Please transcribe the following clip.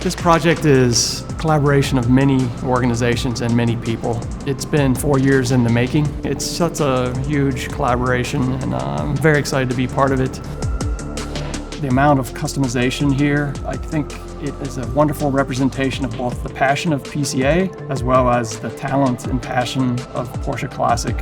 This project is a collaboration of many organizations and many people. It's been 4 years in the making. It's such a huge collaboration, and I'm very excited to be part of it. The amount of customization here, I think it is a wonderful representation of both the passion of PCA as well as the talent and passion of Porsche Classic.